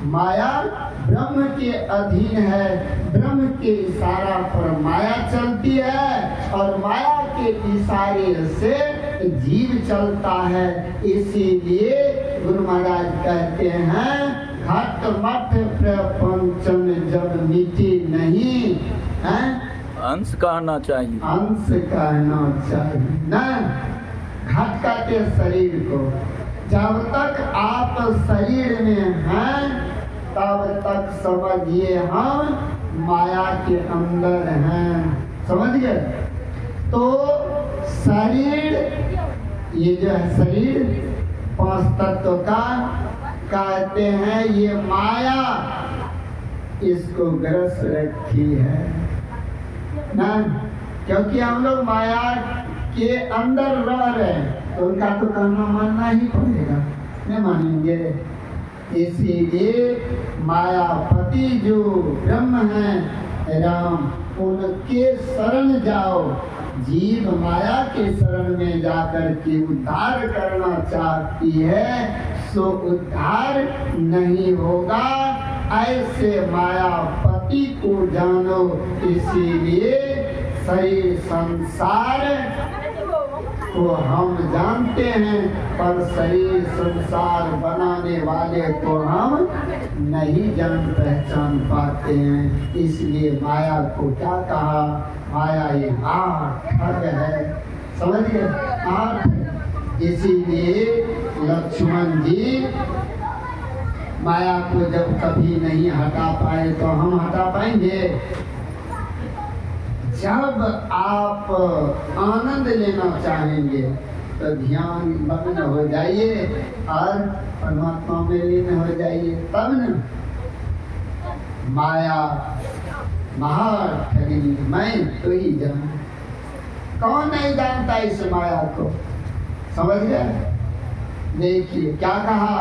माया ब्रह्म के अधीन है, ब्रह्म के इशारा पर माया चलती है और माया के इशारे से जीव चलता है। इसीलिए गुरु महाराज कहते हैं घट मठ प्रपंचन जब मिटे नहीं है, अंश कहना चाहिए, अंश कहना चाहिए ना। घट कहते शरीर को, जब तक आप शरीर में हैं तब तक समझिए हम माया के अंदर हैं, समझ गए। तो शरीर, ये जो है शरीर 5 तत्व का कहते हैं, ये माया इसको ग्रस रखी है ना, क्योंकि हम लोग माया के अंदर रह रहे हैं तो उनका तो कहना मानना ही पड़ेगा, नहीं मानेंगे। इसीलिए मायापति जो ब्रह्म है राम, उनके शरण जाओ। जीव माया के शरण में जाकर के उद्धार करना चाहती है सो उद्धार नहीं होगा, ऐसे मायापति को जानो। इसीलिए शरीर संसार को हम जानते हैं पर शरीर संसार बनाने वाले को हम नहीं जान पहचान पाते हैं। इसलिए माया को क्या कहा, माया ये आठ ठग है, समझिए 8। इसीलिए लक्ष्मण जी माया को जब कभी नहीं हटा पाए तो हम हटा पाएंगे। जब आप आनंद लेना चाहेंगे तो ध्यान मग्न हो जाइए और परमात्मा में लीन हो जाइए, तब न। माया महाठगिनी, मैं तो ही जानू, कौन नहीं जानता इस माया को, समझ गए। देखिए क्या कहा,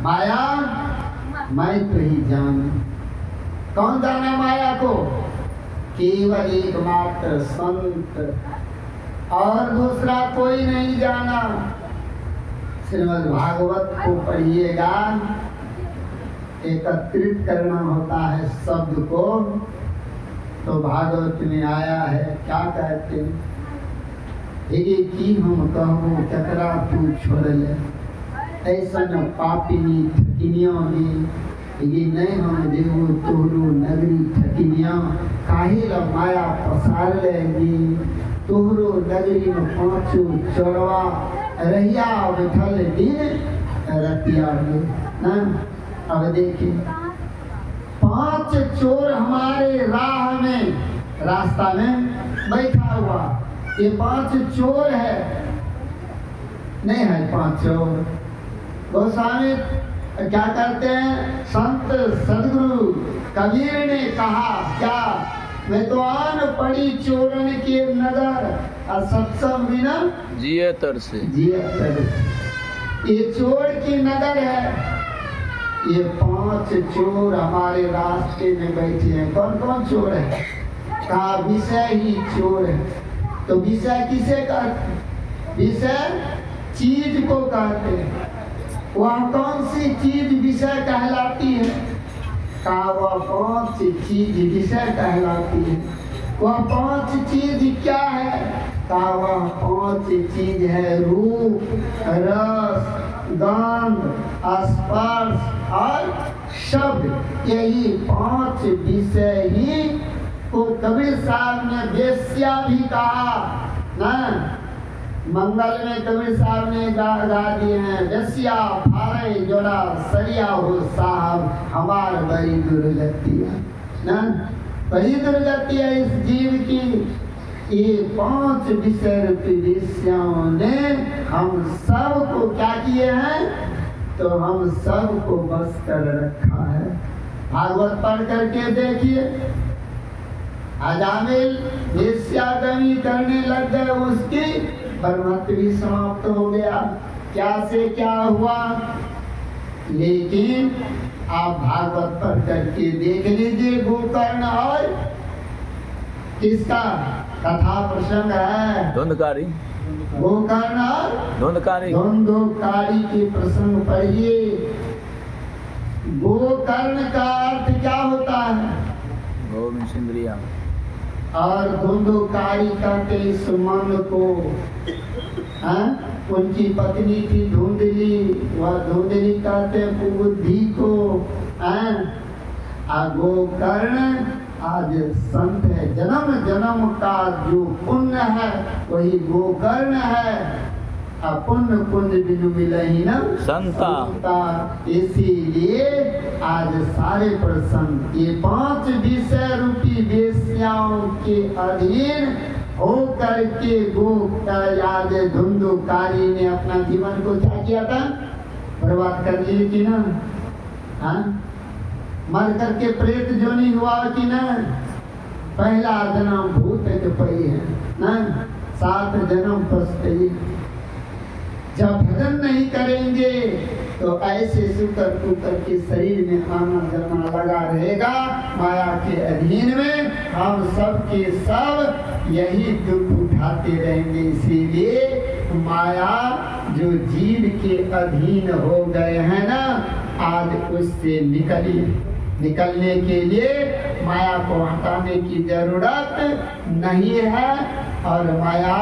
माया मैं तो ही जानू। कौन जाना माया को, केवल एकमात्र संत, और दूसरा कोई नहीं जाना। श्रीमद् भागवत को पढ़िएगा, एकत्रित करना होता है शब्द को, तो भागवत में आया है, क्या कहते हैं, की हम कहूँ ककरा तू छोड़ ले, ऐसा न पापिनी ठकिनियों में ये नहीं हम देवो तोहरो नगरी ठकिनिया, काहे ला माया पसार लेगी। तोहरो नगरी में 5 चोरवा रहिया बैठल दिन रतिया में ना। अब देखिए 5 चोर हमारे राह में, रास्ता में बैठा हुआ, ये 5 चोर है, नहीं है 5 चोर। गोस्वामी क्या करते हैं, संत सदगुरु कबीर ने कहा क्या, मैं तो आन पड़ी चोरन के नगर और सत्संग बिना जिए तरसे, जिए तरसे। ये चोर की नगर है। ये 5 चोर हमारे रास्ते में बैठे हैं। कौन कौन चोर है, कहा विषय ही चोर है। तो विषय किसे कहते, विषय चीज को कहते हैं। वह कौन सी चीज विषय कहलाती है, कहा वह 5 चीज विषय कहलाती है। वह 5 चीज क्या है, कहा वह 5 चीज है रूप, रस, गंध, स्पर्श और शब्द। यही 5 विषय ही को कबीर साहब ने वेश्या भी कहा ना। मंगल में कबीर साहब ने गा दिए हैं, वेश्या फारे जोड़ा सरिया हो साहब, हमार बड़ी दुर्गतिया ना, बड़ी दुर्गति है इस जीव की। ये 5 विषय रूपी वेश्याओं ने हम सब को क्या किए हैं, तो हम सब को बस कर रखा है। भागवत पढ़ करके देखिए, अजामिल वेश्यागमी करने लग गए, उसकी परमत्व भी समाप्त हो गया। क्या से क्या हुआ, लेकिन आप भागवत पढ़ करके देख लीजिए। गोकर्ण और किसका कथा प्रसंग है, धुंधकारी, गोकर्ण और धुंधकारी, धुंधकारी के प्रसंग पढ़िए। गोकर्ण का अर्थ क्या होता है? भौमिश इंद्रिया। और धुंधुकारी कहते इस मन को, हाँ? उनकी पत्नी थी धुंधली, वह धुंधली कहते बुद्धि को, हाँ? गोकर्ण आज संत है, जन्म जन्म का जो पुण्य है वही गोकर्ण है। पुण्य पुण्य बिनु मिलहि न संता। इसीलिए आज सारे प्रसन्न ये 5 विषय रूपी वेश्याओं के अधीन हो करके याद धुंधुकारी ने अपना जीवन को क्या किया था? बर्बाद कर लिए कि ना? हाँ? मर करके प्रेत जोनी हुआ कि ना? पहला जन्म भूत के पई है ना, 7 जन्म पछताई। जब भजन नहीं करेंगे तो ऐसे सुकर कुकर के शरीर में आना जाना लगा रहेगा माया के अधीन में। हम सब के सब यही दुख उठाते रहेंगे। इसीलिए माया जो जीव के अधीन हो गए हैं ना, आज उससे निकलने के लिए माया को हटाने की जरूरत नहीं है और माया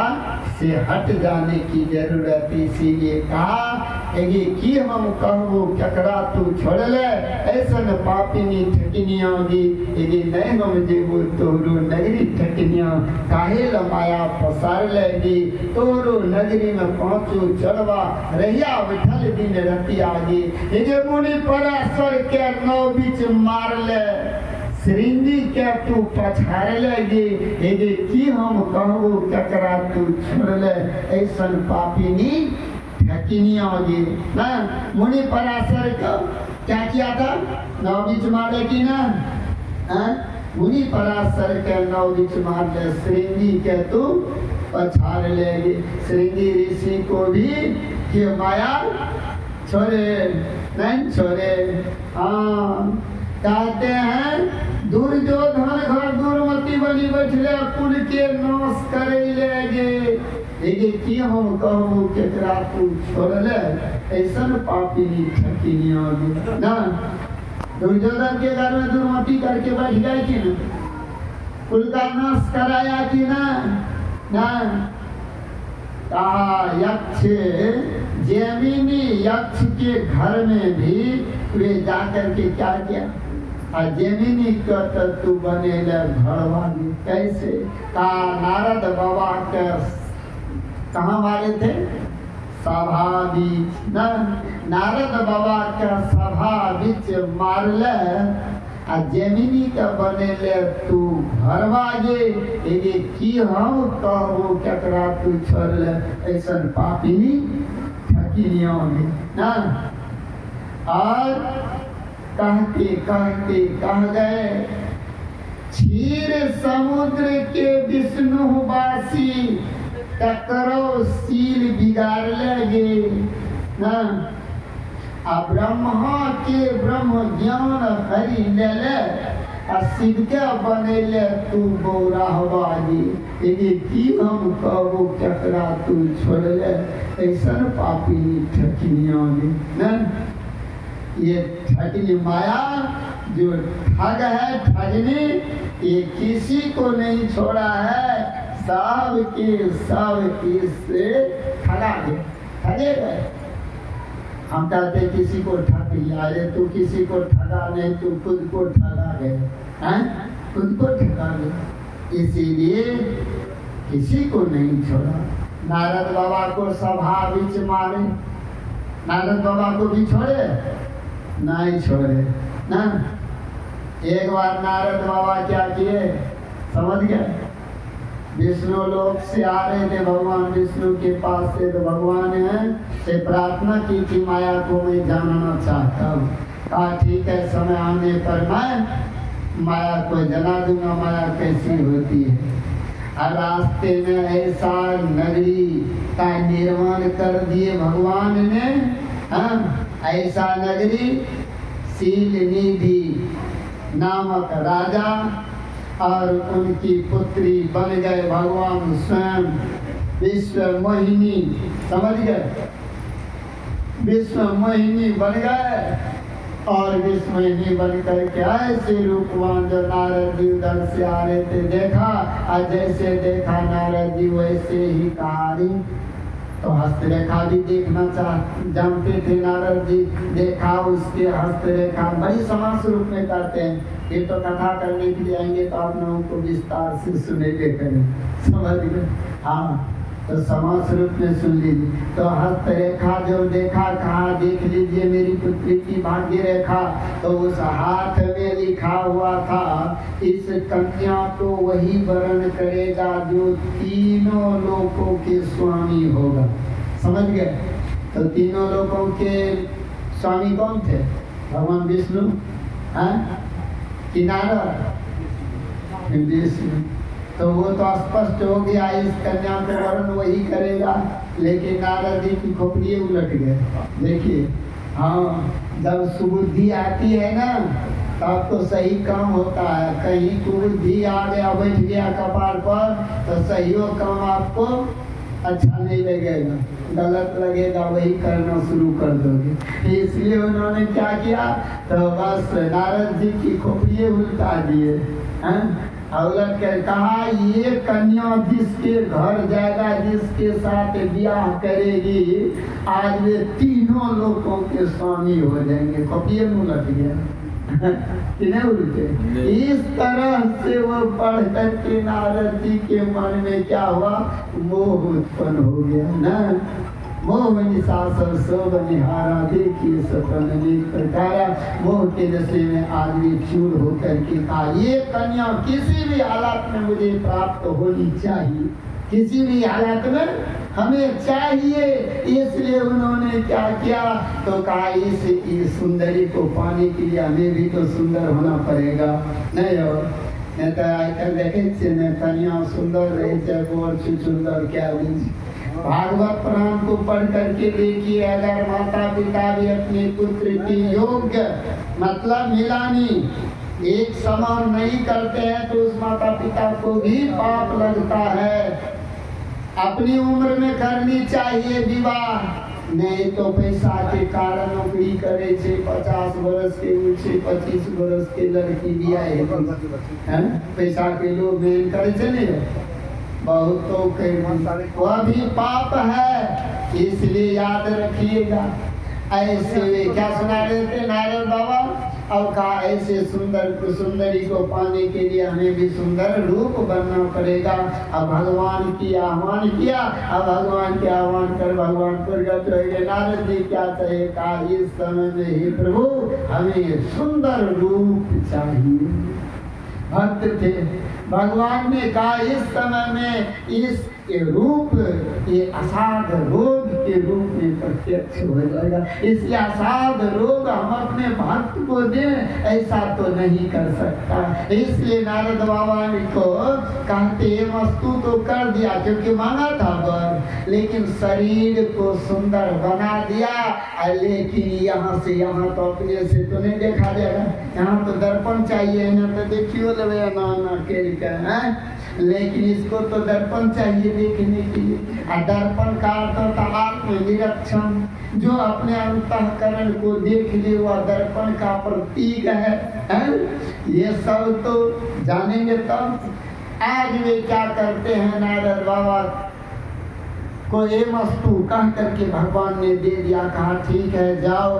से हट जाने की जरूरत। इसीलिए कहा कि हम कहबो ककरा तू छोड़ ले, ऐसन पापिनी ठकिनियोगी नहीं हम जेबो तोरो नगरी ठकिनिया, काहे ल माया पसार लेगी तोरो नगरी में पहुँचो चढ़वा रहिया बैठल दिन रति आगे। ये मुनि पराशर के 9 बीच मार ले, श्रृंगी के तू पछाड़ लेगी, कि हम कहबो ककरा तू छोड़ ले, ऐसन पापिनी ठकिनिया होगी ना। मुनि पराशर का क्या किया था? 9 बीच मारे की ना, मुनि पराशर के 9 बीच मार ले, श्रृंगी के तू पछाड़ लेगी। श्रृंगी ऋषि को भी कि माया छोड़े नहीं छोड़े। हाँ, कहते हैं दुर्योधन घर दुर्मति बनी बैठले, कुल के नाश करे लेगे, कि हम कहूँ केकरा तू छोड़ ले, ऐसन पापिनी ठकिनिया ना। दुर्योधन के घर में दुर्मति करके बैठ गए कि ना? कुल का नाश कराया कि ना? कहा यक्ष जैमिनी यक्ष के घर में भी वे जाकर के क्या किया? जैमिनी का तू बने घर वाली कैसे? कहा नारद बाबा के कहाँ मारे थे? सभा बीच ना। नारद बाबा का सभा बीच मार ले, जैमिनी का बने ले तू घरवागे, कि हम कहबो ककरा तू छोड़ ले, ऐसन पापिनी ठकिनिया ना। और कहते कहते कह गए क्षीर समुद्र के विष्णुवासी ककरो सील बिगाड़ लेगे ना। ब्रह्मा के ब्रह्म ज्ञान हरि ले, सिद्ध के बने ले तू बोरा हवागी, कि हम कहबो ककरा तू छोड़ ले, ऐसन पापिनी ठकिनिया ना। ये ठगनी माया जो ठग है, ठगनी ये किसी को नहीं छोड़ा है, सब के से ठगा गए, ठगे गए। हम कहते किसी को ठग लिया, अरे तू किसी को ठगा नहीं, तू खुद को ठगा गए, खुद को ठगा गए। इसीलिए किसी को नहीं छोड़ा। नारद बाबा को सभा बीच मारे, नारद बाबा को भी छोड़े नहीं छोड़े ना। एक बार नारद बाबा क्या किए समझ गए? विष्णु लोक से आ रहे थे भगवान विष्णु के पास से, तो भगवान से प्रार्थना की थी माया को मैं जानना चाहता हूँ। कहा ठीक है, समय आने पर मैं माया को जना दूंगा, माया कैसी होती है। और रास्ते में ऐसा नगरी का निर्माण कर दिए भगवान ने, ऐसा नगरी शील निधि नामक राजा और उनकी पुत्री बन गए भगवान स्वयं विश्व मोहिनी, समझ गए? विश्व मोहिनी बन गए और विस्मयनी बन करके ऐसे रूपवान जो नारद जी उधर से आ रहे थे देखा, और जैसे देखा नारद जी वैसे ही कहानी। तो हस्तरेखा भी देखना जानते थे नारद जी। देखा उसके हस्तरेखा बड़ी समास रूप में करते हैं। ये तो कथा करने के लिए आएंगे तो आप लोगों को विस्तार से सुनेंगे करें, समझ गए? हाँ, तो समास रूप में सुन लीजिए। तो हस्तरेखा जो देखा, कहा देख लीजिए मेरी पुत्री की भाग्य रेखा। तो उस हाथ में लिखा हुआ था, इस कन्या को वही वरण करेगा जो तीनों लोकों के स्वामी होगा। समझ गए? तो तीनों लोकों के स्वामी कौन थे? भगवान विष्णु कि नारद? विष्णु। तो वो तो स्पष्ट हो गया, इस कन्या को वरण वही करेगा। लेकिन नारद जी की खोपड़ी उलट गए। देखिए, हाँ, जब सुबुद्धि आती है ना तब तो सही काम होता है। कहीं कुबुद्धि आ गया, बैठ गया कपार पर, तो सही काम आपको अच्छा नहीं लगेगा, गलत लगेगा, वही करना शुरू कर दोगे। इसलिए उन्होंने क्या किया, तो बस नारद जी की खोपड़ी उल्टा दिए। उलट कर कहा, ये कन्या जिसके घर जाएगा, जिसके साथ ब्याह करेगी, आज वे तीनों लोगों के स्वामी हो जाएंगे। खोपड़ी उलट गया कि नहीं उल्टे? इस तरह से वो पढ़ करके नारद जी के मन में क्या हुआ, मोह उत्पन्न हो गया ना। मोह निशाचर सब निहारा, देखिए सपन अनेक प्रकारा। मोह के नशे में आदमी चूर होकर के कहा, ये कन्या किसी भी हालत में मुझे प्राप्त होनी चाहिए, किसी भी हालत में हमें चाहिए। इसलिए उन्होंने क्या किया, तो कहा इस सुंदरी को पाने के लिए हमें भी तो सुंदर होना पड़ेगा। नहीं हो नहीं तो आजकल देखे कन्या सुंदर रहे चाहे और सुंदर क्या लीजिए। भागवत पुराण को पढ़ करके देखिए, अगर माता पिता भी अपने पुत्र की योग्य मतलब मिलानी एक समान नहीं करते हैं तो उस माता पिता को भी पाप लगता है। अपनी उम्र में करनी चाहिए विवाह, नहीं तो पैसा के कारण नौकरी करे छे 50 वर्ष के ऊंचे 25 वर्ष के लड़की बिया है, पैसा के लोग मेन करे छे नहीं, बहुतों के वह भी पाप है। इसलिए याद रखिएगा। ऐसे क्या सुना रहे थे नारद बाबा, और कहा ऐसे सुंदर सुंदरी को पाने के लिए हमें भी सुंदर रूप बनना पड़ेगा। अब भगवान की आह्वान किया, अब भगवान के आह्वान कर भगवान प्रगट हो गए। नारद जी क्या कहे, कहा इस समय में ही प्रभु हमें सुंदर रूप चाहिए। भक्त थे, भगवान ने कहा इस समय में इस रूप ये असाध रोग के रूप में प्रत्यक्ष हो जाएगा। इसलिए असाध रोग हम अपने भक्त को दें ऐसा तो नहीं कर सकता। इसलिए नारद बाबा को कहते वस्तु तो कर दिया क्योंकि मांगा था वर, लेकिन शरीर को सुंदर बना दिया। लेकिन यहाँ से यहाँ तो अपने से तो नहीं देखा जाएगा, यहाँ तो दर्पण चाहिए ना, तो देखियो ले ना के लेकिन इसको तो दर्पण चाहिए देखने के लिए। दर्पण का अर्थ आत्मनिरीक्षण, जो अपने अंतःकरण को देख ले वह दर्पण का प्रतीक है? ये सब तो जानेंगे तब। आज वे क्या करते हैं, नारद बाबा को ये वस्तु कह करके भगवान ने दे दिया, कहा ठीक है जाओ,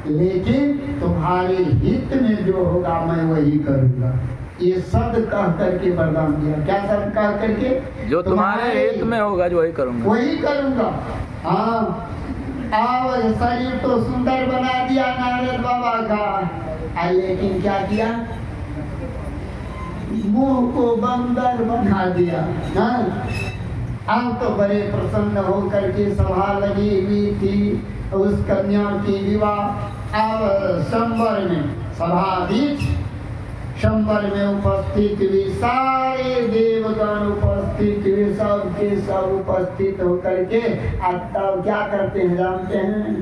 लेकिन तुम्हारे हित में जो होगा मैं वही करूँगा। ये शब्द कह करके वरदान दिया। क्या शब्द कह करके? जो तुम्हारे हित में होगा जो वही करूँगा, वही करूँगा। हाँ, आओ शरीर तो सुंदर बना दिया नारद बाबा का, लेकिन क्या किया, मुंह को बंदर बना दिया। हाँ, अब तो बड़े प्रसन्न होकर के सभा लगी हुई थी उस कन्या की विवाह। अब संवर में सभा बीच संवर में उपस्थित हुई, सारे देवगण उपस्थित हुए, सब के सब उपस्थित होकर के अब तब क्या करते हैं जानते हैं,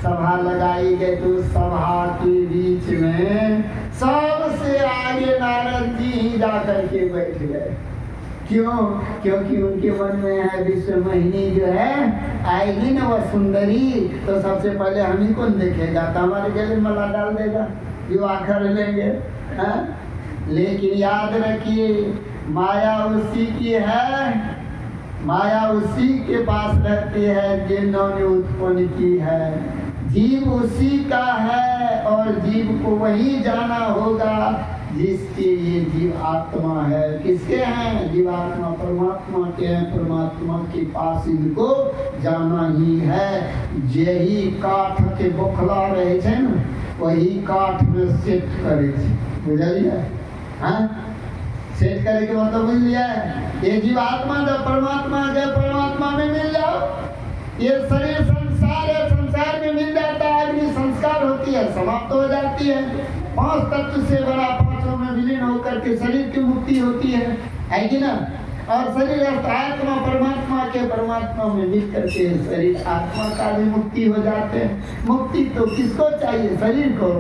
सभा लगाई गई। तो सभा के बीच में सबसे आगे नारद जी ही जा करके बैठ गए। क्यों? क्योंकि उनके मन में है विश्व मोहिनी जो है आएगी ना वह सुंदरी, तो सबसे पहले हम ही कौन देखेगा, तो हमारे गले में माला डाल देगा, विवाह कर लेंगे। हाँ? लेकिन याद रखिए माया उसी की है, माया उसी के पास रहती है जिन्होंने उत्पन्न की है। जीव उसी का है और जीव को वही जाना होगा जिसके ये जीव आत्मा है। किसके हैं? जीवात्मा परमात्मा के हैं, परमात्मा के पास इनको जाना ही है। यही काठ के बोखला रहे थे ना, वही काठ में सेट करे थे, बुझलिए? हाँ, सेट करे के मतलब बुझ लिया, ये जीवात्मा जब परमात्मा के परमात्मा में मिल जाओ, ये शरीर संसार है, संसार में मिल जाता है, आदमी संस्कार होती है, समाप्त हो जाती है, 5 तत्व से बड़ा 5 में विलीन होकर के शरीर की मुक्ति होती है कि ना? और शरीर आत्मा परमात्मा के परमात्मा में मिल करके शरीर आत्मा का भी मुक्ति हो जाते हैं। मुक्ति तो किसको चाहिए? शरीर को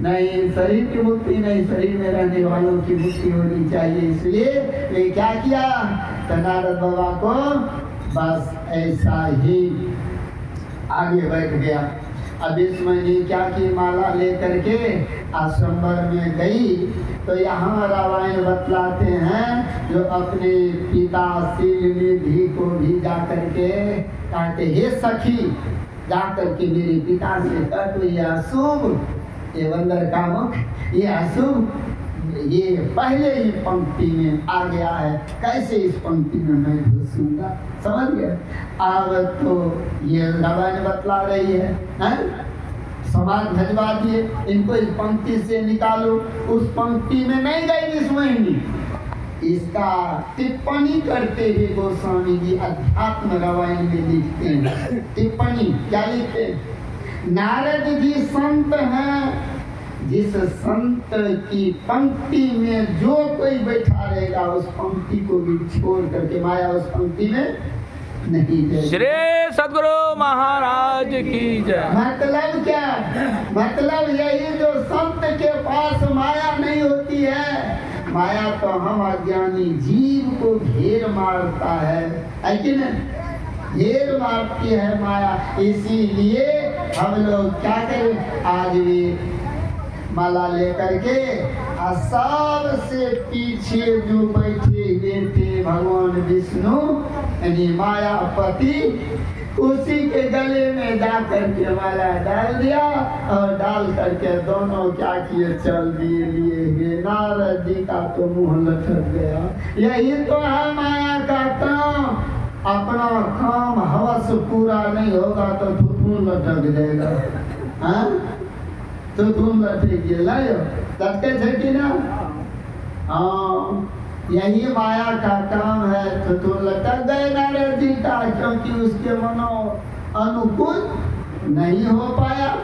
नहीं, शरीर की मुक्ति नहीं, शरीर में रहने वालों की मुक्ति होनी चाहिए। इसलिए वे क्या किया, नारद बाबा को बस ऐसा ही आगे बढ़ गया। अब इस महीने क्या की माला लेकर के आश्रमवर में गई, तो यहाँ रामायण बतलाते हैं जो अपने पिता निधि को भी जा करके कहते, हे सखी जा करके मेरे पिता से कह, तो ये अशुभ, ये बंदर का मुख, ये अशुभ, ये पहले ही पंक्ति में आ गया है, कैसे इस पंक्ति में मैं घुसूंगा, समझ गए? अब तो ये रामायण बतला रही है, समाज भजवा दिए, इनको इस पंक्ति से निकालो, उस पंक्ति में नहीं गई इस महीने। इसका टिप्पणी करते हुए गोस्वामी जी अध्यात्म रामायण में लिखते हैं, टिप्पणी क्या लिखते हैं? नारद जी संत हैं, जिस संत की पंक्ति में जो कोई बैठा रहेगा उस पंक्ति को भी छोड़ करके माया उस पंक्ति में नहीं जाएगी। श्री सद्गुरु महाराज की जय। मतलब क्या? मतलब यही, जो संत के पास माया नहीं होती है, माया तो हम अज्ञानी जीव को घेर मारता है कि नहीं? घेर मारती है माया। इसीलिए हम लोग क्या करें, आज भी माला लेकर के सबसे पीछे जो बैठे हुए थे भगवान विष्णु यानी मायापति, उसी के गले में जा करके माला डाल दिया और डाल करके दोनों क्या किए, चल दिए लिए। नारद जी का तो मुंह लटक गया। यही तो है माया का काम। अपना काम हवस पूरा नहीं होगा तो थुथुन लटक जाएगा। हाँ, तो तुम लटके लायो, लटके थे कि ना? हाँ, यही माया का काम है। तो तुम लटक गए नारद जी का, क्योंकि उसके मनो अनुकूल नहीं हो पाया,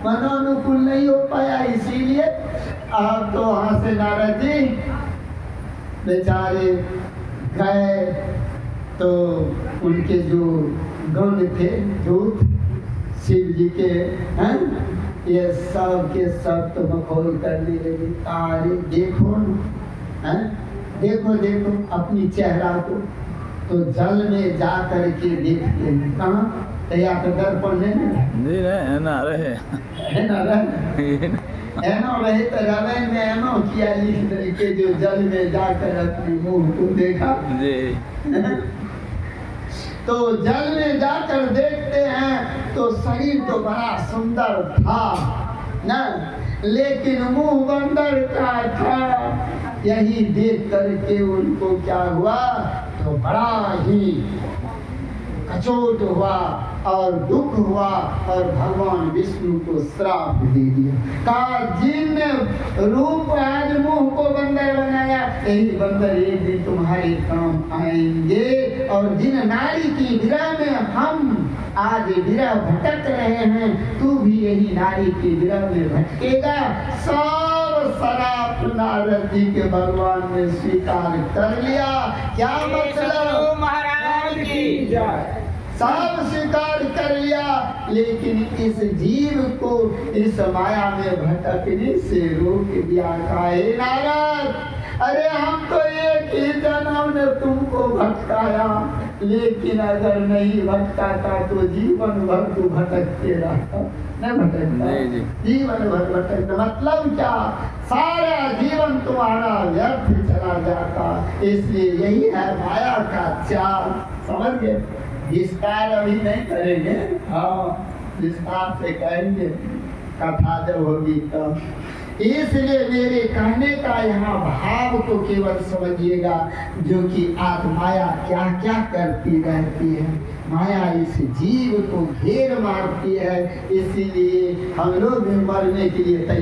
मनो अनुकूल नहीं हो पाया। इसीलिए अब तो वहां से नारद जी बेचारे गए, तो उनके जो गण थे, दूत शिव जी के हैं, ये सब के सब तो मखौल करने लगे। अरे देखो न, देखो देखो अपनी चेहरा को, तो जल में जा करके देखते हैं। कहाँ? तैयार तो दर्पण है ना रहे, है ना रहे, एनो रहे तो रवे में एनो किया लिख के, जो जल में जाकर अपने मुंह को देखा जी। तो जल में जाकर देखते हैं तो शरीर तो बड़ा सुंदर था ना, लेकिन मुंह बंदर का था। यही देख करके उनको क्या हुआ, तो बड़ा ही कचोट हुआ और दुख हुआ और भगवान विष्णु को श्राप दे दिया। कहा जिन रूप आज मुंह को बंदर बनाया, यही बंदर एक दिन तुम्हारे काम आएंगे। और जिन नारी की विरह में हम आज विरह भटक रहे हैं, तू भी यही नारी की विरह में भटकेगा। सब श्राप नारद जी के भगवान ने स्वीकार कर लिया। क्या मतलब? महाराज की जय। सब स्वीकार कर लिया, लेकिन इस जीव को इस माया में भटकने से रोक दिया। काहे नारद, अरे हम तो एक ही जन्म ने तुमको भटकाया, लेकिन अगर नहीं भटकाता तो जीवन भर तू भटकते रहता। नहीं भटकता, नहीं जी। जीवन भर भटकता मतलब क्या, सारा जीवन तुम्हारा व्यर्थ चला जाता। इसलिए यही है माया का चाल, समझ गए। विस्तार अभी नहीं करेंगे, हाँ विस्तार से कहेंगे कथा जब होगी तब। इसलिए मेरे कहने का यहाँ भाव तो केवल समझिएगा, जो कि आज माया क्या क्या करती रहती है। माया इस जीव को घेर मारती है, इसीलिए हम लोग भी मरने के लिए तैयार